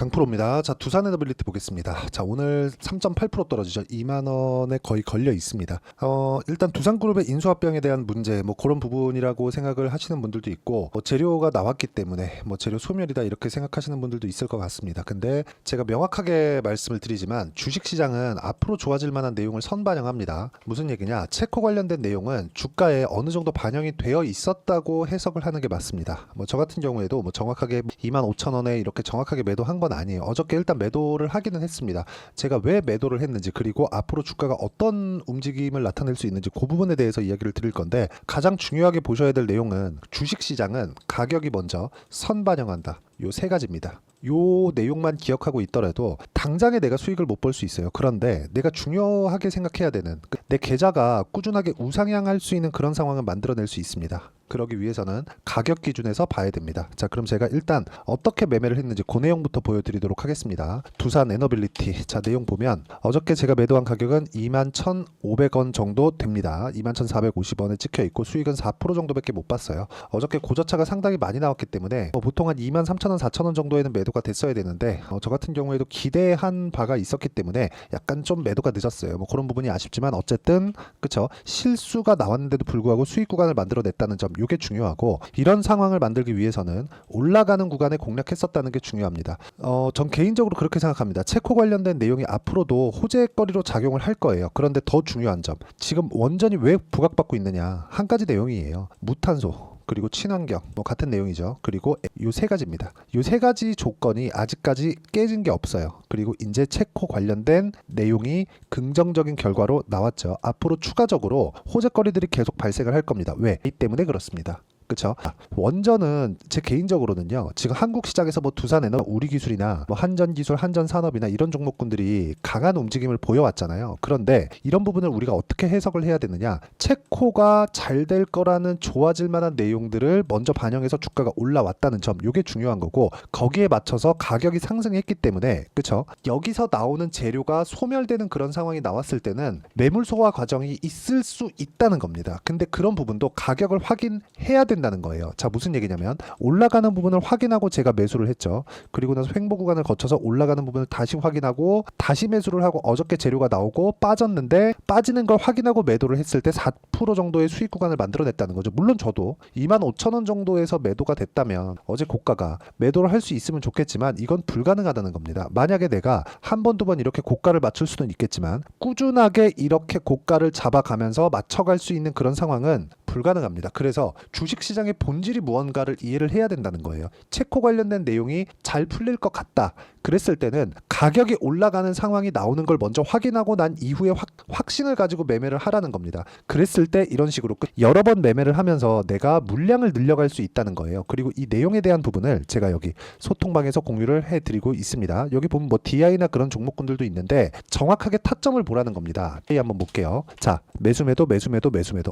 강프로입니다. 자, 두산 에너빌리티 보겠습니다. 자, 오늘 3.8% 떨어지죠. 2만 원에 거의 걸려 있습니다. 일단 두산그룹의 인수합병에 대한 문제, 그런 부분이라고 생각을 하시는 분들도 있고, 재료가 나왔기 때문에 재료 소멸이다 이렇게 생각하시는 분들도 있을 것 같습니다. 근데 제가 명확하게 말씀을 드리지만 주식시장은 앞으로 좋아질 만한 내용을 선반영합니다. 무슨 얘기냐? 체코 관련된 내용은 주가에 어느 정도 반영이 되어 있었다고 해석을 하는 게 맞습니다. 저 같은 경우에도 정확하게 25,000원에 이렇게 정확하게 매도한 건 아니에요. 어저께 일단 매도를 하기는 했습니다. 제가 왜 매도를 했는지, 그리고 앞으로 주가가 어떤 움직임을 나타낼 수 있는지 그 부분에 대해서 이야기를 드릴 건데, 가장 중요하게 보셔야 될 내용은 주식시장은 가격이 먼저 선반영한다. 요 세 가지입니다. 요 내용만 기억하고 있더라도 당장에 내가 수익을 못 볼 수 있어요. 그런데 내가 중요하게 생각해야 되는, 내 계좌가 꾸준하게 우상향할 수 있는 그런 상황을 만들어낼 수 있습니다. 그러기 위해서는 가격 기준에서 봐야 됩니다. 자, 그럼 제가 일단 어떻게 매매를 했는지 그 내용부터 보여드리도록 하겠습니다. 두산 에너빌리티, 자, 내용 보면 어저께 제가 매도한 가격은 21,500원 정도 됩니다. 21,450원에 찍혀 있고 수익은 4% 정도밖에 못 봤어요. 어저께 고저차가 상당히 많이 나왔기 때문에 보통 한 23,000원, 4,000원 정도에는 매도가 됐어야 되는데, 저 같은 경우에도 기대한 바가 있었기 때문에 약간 좀 매도가 늦었어요. 그런 부분이 아쉽지만 어쨌든 그쵸, 실수가 나왔는데도 불구하고 수익 구간을 만들어냈다는 점, 이게 중요하고, 이런 상황을 만들기 위해서는 올라가는 구간에 공략했었다는 게 중요합니다. 전 개인적으로 그렇게 생각합니다. 체코 관련된 내용이 앞으로도 호재거리로 작용을 할 거예요. 그런데 더 중요한 점, 지금 원전이 왜 부각받고 있느냐, 한 가지 내용이에요. 무탄소 그리고 친환경, 같은 내용이죠. 그리고 요 세 가지입니다. 요 세 가지 조건이 아직까지 깨진 게 없어요. 그리고 이제 체코 관련된 내용이 긍정적인 결과로 나왔죠. 앞으로 추가적으로 호재거리들이 계속 발생을 할 겁니다. 왜? 이 때문에 그렇습니다. 그쵸? 원전은 제 개인적으로는요, 지금 한국 시장에서 두산에너 우리기술이나 한전기술, 한전산업이나 이런 종목군들이 강한 움직임을 보여왔잖아요. 그런데 이런 부분을 우리가 어떻게 해석을 해야 되느냐? 체코가 잘 될 거라는 좋아질 만한 내용들을 먼저 반영해서 주가가 올라왔다는 점, 이게 중요한 거고, 거기에 맞춰서 가격이 상승했기 때문에, 그쵸? 여기서 나오는 재료가 소멸되는 그런 상황이 나왔을 때는 매물 소화 과정이 있을 수 있다는 겁니다. 근데 그런 부분도 가격을 확인해야 된다는 거예요. 자, 무슨 얘기냐면 올라가는 부분을 확인하고 제가 매수를 했죠. 그리고 나서 횡보 구간을 거쳐서 올라가는 부분을 다시 확인하고 다시 매수를 하고, 어저께 재료가 나오고 빠졌는데 빠지는 걸 확인하고 매도를 했을 때 4% 정도의 수익 구간을 만들어냈다는 거죠. 물론 저도 25,000원 정도에서 매도가 됐다면 어제 고가가 매도를 할 수 있으면 좋겠지만 이건 불가능하다는 겁니다. 만약에 내가 한 번, 두 번 이렇게 고가를 맞출 수는 있겠지만 꾸준하게 이렇게 고가를 잡아가면서 맞춰갈 수 있는 그런 상황은 불가능합니다. 그래서 주식시장의 본질이 무언가를 이해를 해야 된다는 거예요. 체코 관련된 내용이 잘 풀릴 것 같다. 그랬을 때는 가격이 올라가는 상황이 나오는 걸 먼저 확인하고 난 이후에 확신을 가지고 매매를 하라는 겁니다. 그랬을 때 이런 식으로 여러 번 매매를 하면서 내가 물량을 늘려갈 수 있다는 거예요. 그리고 이 내용에 대한 부분을 제가 여기 소통방에서 공유를 해드리고 있습니다. 여기 보면 DI나 그런 종목군들도 있는데 정확하게 타점을 보라는 겁니다. DI 한번 볼게요. 자, 매수매도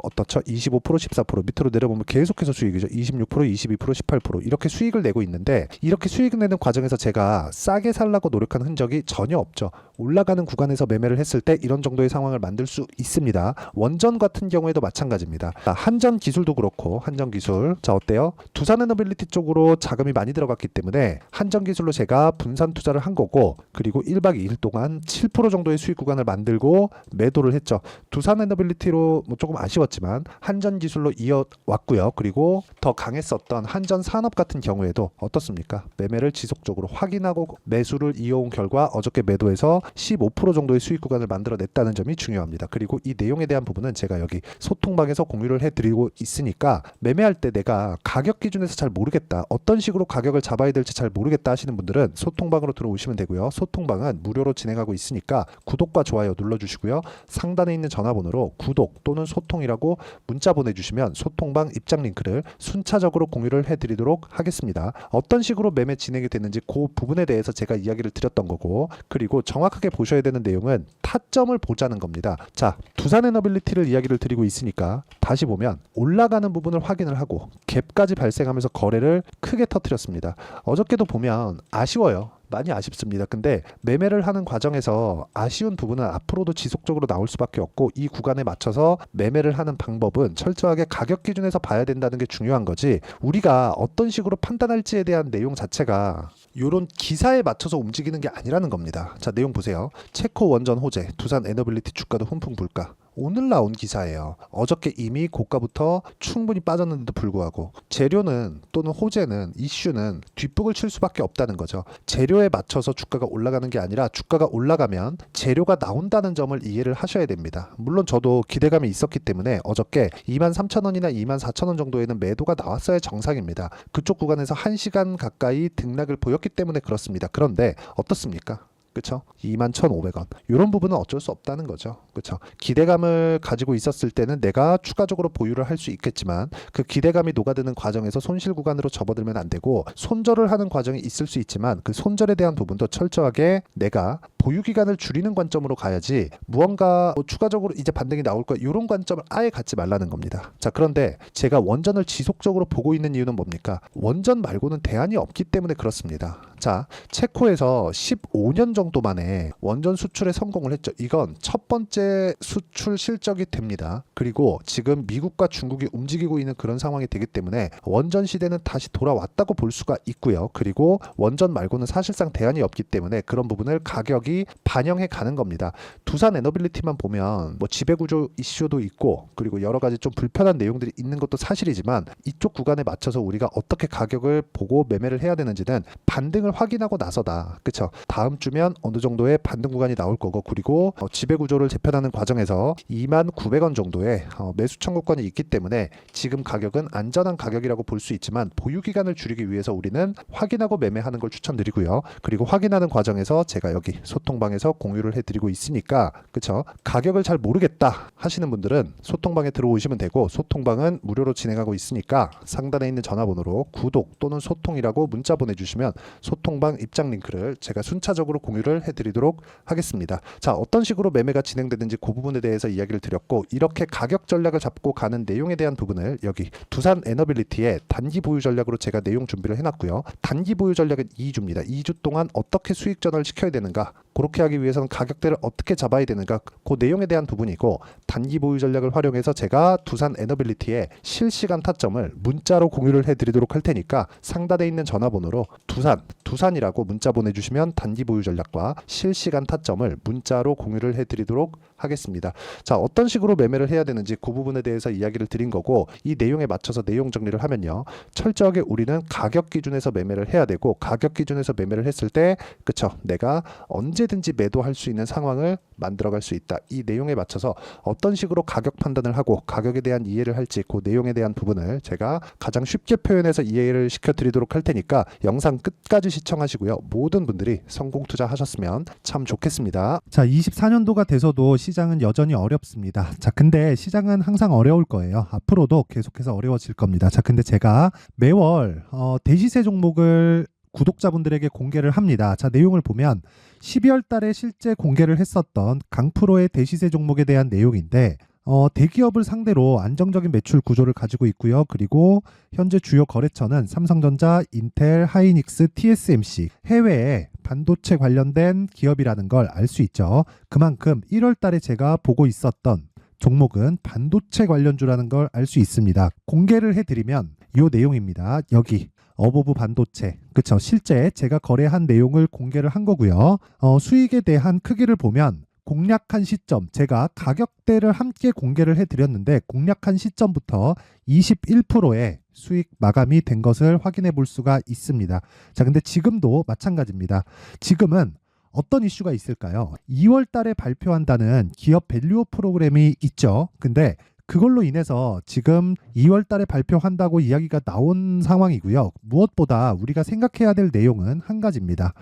어떻죠? 25%, 14% 밑으로 내려보면 계속해서 수익이죠. 26%, 22%, 18% 이렇게 수익을 내고 있는데, 이렇게 수익을 내는 과정에서 제가 싸게 살라고 노력한 흔적이 전혀 없죠. 올라가는 구간에서 매매를 했을 때 이런 정도의 상황을 만들 수 있습니다. 원전 같은 경우에도 마찬가지입니다. 한전기술도 그렇고, 한전기술 자, 어때요? 두산에너빌리티 쪽으로 자금이 많이 들어갔기 때문에 한전기술로 제가 분산 투자를 한 거고, 그리고 1박 2일 동안 7% 정도의 수익 구간을 만들고 매도를 했죠. 두산에너빌리티로 조금 아쉬웠지만 한전기술로 이어왔고요. 그리고 더 강했었던 한전산업 같은 경우에도 어떻습니까? 매매를 지속적으로 확인하고 매수를 이어온 결과 어저께 매도해서 15% 정도의 수익 구간을 만들어냈다는 점이 중요합니다. 그리고 이 내용에 대한 부분은 제가 여기 소통방에서 공유를 해드리고 있으니까, 매매할 때 내가 가격 기준에서 잘 모르겠다, 어떤 식으로 가격을 잡아야 될지 잘 모르겠다 하시는 분들은 소통방으로 들어오시면 되고요. 소통방은 무료로 진행하고 있으니까 구독과 좋아요 눌러주시고요. 상단에 있는 전화번호로 구독 또는 소통이라고 문자 보내주시면 소통방 입장 링크를 순차적으로 공유를 해드리도록 하겠습니다. 어떤 식으로 매매 진행이 되는지 그 부분에 대해서 제가 이야기를 드렸던 거고, 그리고 정확하게 보셔야 되는 내용은 타점을 보자는 겁니다. 자, 두산에너빌리티를 이야기를 드리고 있으니까 다시 보면 올라가는 부분을 확인을 하고 갭까지 발생하면서 거래를 크게 터뜨렸습니다. 어저께도 보면 아쉬워요. 많이 아쉽습니다. 근데 매매를 하는 과정에서 아쉬운 부분은 앞으로도 지속적으로 나올 수밖에 없고, 이 구간에 맞춰서 매매를 하는 방법은 철저하게 가격 기준에서 봐야 된다는 게 중요한 거지, 우리가 어떤 식으로 판단할지에 대한 내용 자체가 요런 기사에 맞춰서 움직이는 게 아니라는 겁니다. 자, 내용 보세요. 체코 원전 호재, 두산 에너빌리티 주가도 훈풍 불가. 오늘 나온 기사예요. 어저께 이미 고가부터 충분히 빠졌는데도 불구하고 재료는 또는 호재는 이슈는 뒷북을 칠 수밖에 없다는 거죠. 재료에 맞춰서 주가가 올라가는 게 아니라 주가가 올라가면 재료가 나온다는 점을 이해를 하셔야 됩니다. 물론 저도 기대감이 있었기 때문에 어저께 23,000원이나 24,000원 정도에는 매도가 나왔어야 정상입니다. 그쪽 구간에서 1시간 가까이 등락을 보였기 때문에 그렇습니다. 그런데 어떻습니까? 그쵸? 21,500원. 이런 부분은 어쩔 수 없다는 거죠. 그쵸? 기대감을 가지고 있었을 때는 내가 추가적으로 보유를 할 수 있겠지만, 그 기대감이 녹아드는 과정에서 손실 구간으로 접어들면 안 되고, 손절을 하는 과정이 있을 수 있지만 그 손절에 대한 부분도 철저하게 내가 보유 기간을 줄이는 관점으로 가야지, 무언가 추가적으로 이제 반등이 나올 거야 이런 관점을 아예 갖지 말라는 겁니다. 자, 그런데 제가 원전을 지속적으로 보고 있는 이유는 뭡니까? 원전 말고는 대안이 없기 때문에 그렇습니다. 자, 체코에서 15년 정도 만에 원전 수출에 성공을 했죠. 이건 첫 번째 수출 실적이 됩니다. 그리고 지금 미국과 중국이 움직이고 있는 그런 상황이 되기 때문에 원전 시대는 다시 돌아왔다고 볼 수가 있고요. 그리고 원전 말고는 사실상 대안이 없기 때문에 그런 부분을 가격이 반영해 가는 겁니다. 두산 에너빌리티만 보면 뭐 지배구조 이슈도 있고, 그리고 여러 가지 좀 불편한 내용들이 있는 것도 사실이지만, 이쪽 구간에 맞춰서 우리가 어떻게 가격을 보고 매매를 해야 되는지는 반등을 확인하고 나서다. 그쵸? 다음 주면 어느 정도의 반등 구간이 나올 거고, 그리고 지배구조를 재편하는 과정에서 29,000원 정도의 매수 청구권이 있기 때문에 지금 가격은 안전한 가격이라고 볼 수 있지만, 보유 기간을 줄이기 위해서 우리는 확인하고 매매하는 걸 추천드리고요. 그리고 확인하는 과정에서 제가 여기 소통방에서 공유를 해드리고 있으니까, 그쵸? 가격을 잘 모르겠다 하시는 분들은 소통방에 들어오시면 되고, 소통방은 무료로 진행하고 있으니까 상단에 있는 전화번호로 구독 또는 소통이라고 문자 보내주시면 소통방 입장 링크를 제가 순차적으로 공유를 해드리도록 하겠습니다. 자, 어떤 식으로 매매가 진행되는지 그 부분에 대해서 이야기를 드렸고, 이렇게 가격 전략을 잡고 가는 내용에 대한 부분을 여기 두산 에너빌리티의 단기 보유 전략으로 제가 내용 준비를 해놨고요. 단기 보유 전략은 2주입니다. 2주 동안 어떻게 수익 전환을 시켜야 되는가, 그렇게 하기 위해서는 가격대를 어떻게 잡아야 되는가, 그 내용에 대한 부분이고, 단기 보유 전략을 활용해서 제가 두산 에너빌리티의 실시간 타점을 문자로 공유를 해드리도록 할 테니까 상단에 있는 전화번호로 두산이라고 문자 보내주시면 단기 보유 전략과 실시간 타점을 문자로 공유를 해드리도록 하겠습니다. 자, 어떤 식으로 매매를 해야 되는지 그 부분에 대해서 이야기를 드린 거고, 이 내용에 맞춰서 내용 정리를 하면요, 철저하게 우리는 가격 기준에서 매매를 해야 되고, 가격 기준에서 매매를 했을 때, 그쵸, 내가 언제든지 매도할 수 있는 상황을 만들어갈 수 있다. 이 내용에 맞춰서 어떤 식으로 가격 판단을 하고 가격에 대한 이해를 할지, 그 내용에 대한 부분을 제가 가장 쉽게 표현해서 이해를 시켜드리도록 할 테니까 영상 끝까지 시청하시고요. 모든 분들이 성공 투자하셨으면 참 좋겠습니다. 자, 24년도가 돼서도 시장은 여전히 어렵습니다. 자, 근데 시장은 항상 어려울 거예요. 앞으로도 계속해서 어려워질 겁니다. 자, 근데 제가 매월 대시세 종목을 구독자분들에게 공개를 합니다. 자, 내용을 보면 12월 달에 실제 공개를 했었던 강프로의 대시세 종목에 대한 내용인데, 대기업을 상대로 안정적인 매출 구조를 가지고 있고요. 그리고 현재 주요 거래처는 삼성전자, 인텔, 하이닉스, TSMC, 해외에 반도체 관련된 기업이라는 걸 알 수 있죠. 그만큼 1월 달에 제가 보고 있었던 종목은 반도체 관련주라는 걸 알 수 있습니다. 공개를 해드리면 이 내용입니다. 여기 어보브 반도체, 그쵸? 실제 제가 거래한 내용을 공개를 한 거고요. 수익에 대한 크기를 보면 공략한 시점, 제가 가격대를 함께 공개를 해드렸는데 공략한 시점부터 21%의 수익 마감이 된 것을 확인해 볼 수가 있습니다. 자, 근데 지금도 마찬가지입니다. 지금은 어떤 이슈가 있을까요? 2월 달에 발표한다는 기업 밸류업 프로그램이 있죠. 근데 그걸로 인해서 지금 2월 달에 발표한다고 이야기가 나온 상황이고요. 무엇보다 우리가 생각해야 될 내용은 한 가지입니다.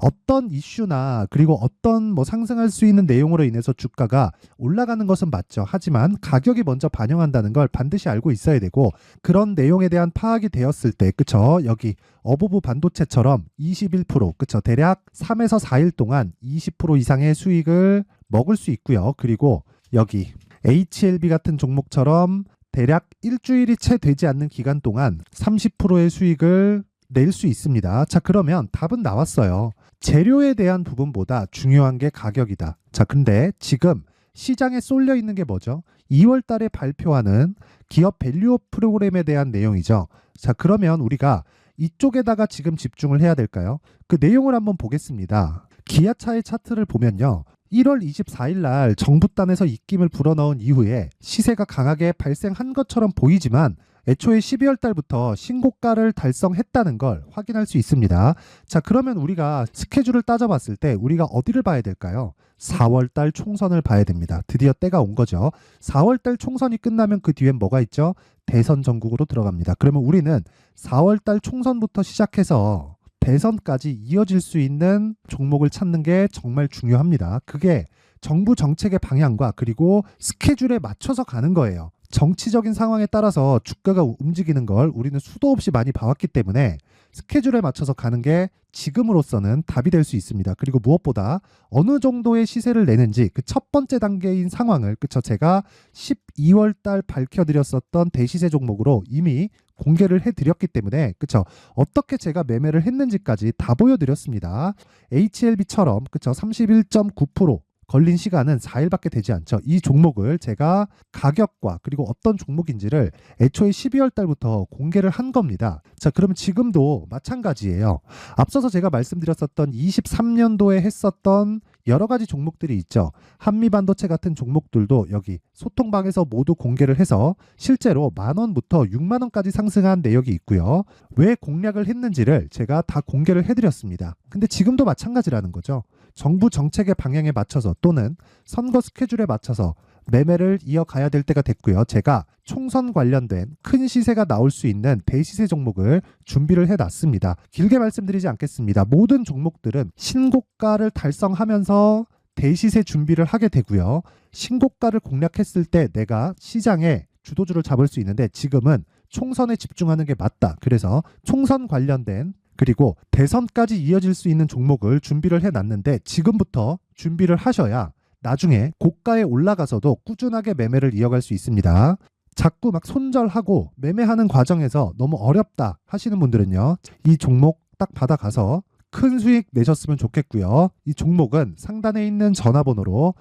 어떤 이슈나 그리고 어떤 상승할 수 있는 내용으로 인해서 주가가 올라가는 것은 맞죠. 하지만 가격이 먼저 반영한다는 걸 반드시 알고 있어야 되고, 그런 내용에 대한 파악이 되었을 때, 그쵸? 여기 어보브 반도체처럼 21%, 그쵸? 대략 3에서 4일 동안 20% 이상의 수익을 먹을 수 있고요. 그리고 여기 HLB 같은 종목처럼 대략 일주일이 채 되지 않는 기간 동안 30%의 수익을 낼 수 있습니다. 자, 그러면 답은 나왔어요. 재료에 대한 부분보다 중요한 게 가격이다. 자, 근데 지금 시장에 쏠려 있는 게 뭐죠? 2월 달에 발표하는 기업 밸류업 프로그램에 대한 내용이죠. 자, 그러면 우리가 이쪽에다가 지금 집중을 해야 될까요? 그 내용을 한번 보겠습니다. 기아차의 차트를 보면요. 1월 24일 날 정부단에서 입김을 불어넣은 이후에 시세가 강하게 발생한 것처럼 보이지만 애초에 12월 달부터 신고가를 달성했다는 걸 확인할 수 있습니다. 자, 그러면 우리가 스케줄을 따져봤을 때 우리가 어디를 봐야 될까요? 4월 달 총선을 봐야 됩니다. 드디어 때가 온 거죠. 4월 달 총선이 끝나면 그 뒤엔 뭐가 있죠? 대선 전국으로 들어갑니다. 그러면 우리는 4월 달 총선부터 시작해서 대선까지 이어질 수 있는 종목을 찾는 게 정말 중요합니다. 그게 정부 정책의 방향과 그리고 스케줄에 맞춰서 가는 거예요. 정치적인 상황에 따라서 주가가 움직이는 걸 우리는 수도 없이 많이 봐왔기 때문에 스케줄에 맞춰서 가는 게 지금으로서는 답이 될 수 있습니다. 그리고 무엇보다 어느 정도의 시세를 내는지 그 첫 번째 단계인 상황을 그쵸 제가 12월 달 밝혀드렸었던 대시세 종목으로 이미 공개를 해드렸기 때문에 그쵸 어떻게 제가 매매를 했는지까지 다 보여드렸습니다. HLB처럼 그쵸 31.9% 걸린 시간은 4일밖에 되지 않죠. 이 종목을 제가 가격과 그리고 어떤 종목인지를 애초에 12월 달부터 공개를 한 겁니다. 자, 그러면 지금도 마찬가지예요. 앞서서 제가 말씀드렸었던 23년도에 했었던 여러 가지 종목들이 있죠. 한미반도체 같은 종목들도 여기 소통방에서 모두 공개를 해서 실제로 10,000원부터 60,000원까지 상승한 내역이 있고요. 왜 공략을 했는지를 제가 다 공개를 해드렸습니다. 근데 지금도 마찬가지라는 거죠. 정부 정책의 방향에 맞춰서 또는 선거 스케줄에 맞춰서 매매를 이어가야 될 때가 됐고요. 제가 총선 관련된 큰 시세가 나올 수 있는 대시세 종목을 준비를 해놨습니다. 길게 말씀드리지 않겠습니다. 모든 종목들은 신고가를 달성하면서 대시세 준비를 하게 되고요. 신고가를 공략했을 때 내가 시장에 주도주를 잡을 수 있는데 지금은 총선에 집중하는 게 맞다. 그래서 총선 관련된 그리고 대선까지 이어질 수 있는 종목을 준비를 해놨는데 지금부터 준비를 하셔야 나중에 고가에 올라가서도 꾸준하게 매매를 이어갈 수 있습니다. 자꾸 막 손절하고 매매하는 과정에서 너무 어렵다 하시는 분들은요. 이 종목 딱 받아가서 큰 수익 내셨으면 좋겠고요. 이 종목은 상단에 있는 전화번호로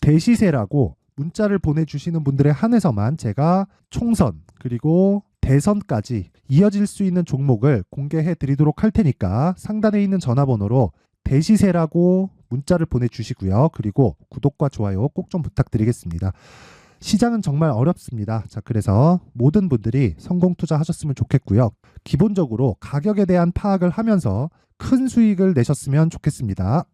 대시세라고 문자를 보내주시는 분들에 한해서만 제가 총선 그리고 대선까지 이어질 수 있는 종목을 공개해 드리도록 할 테니까 상단에 있는 전화번호로 대시세라고 문자를 보내주시고요. 그리고 구독과 좋아요 꼭 좀 부탁드리겠습니다. 시장은 정말 어렵습니다. 자, 그래서 모든 분들이 성공 투자하셨으면 좋겠고요. 기본적으로 가격에 대한 파악을 하면서 큰 수익을 내셨으면 좋겠습니다.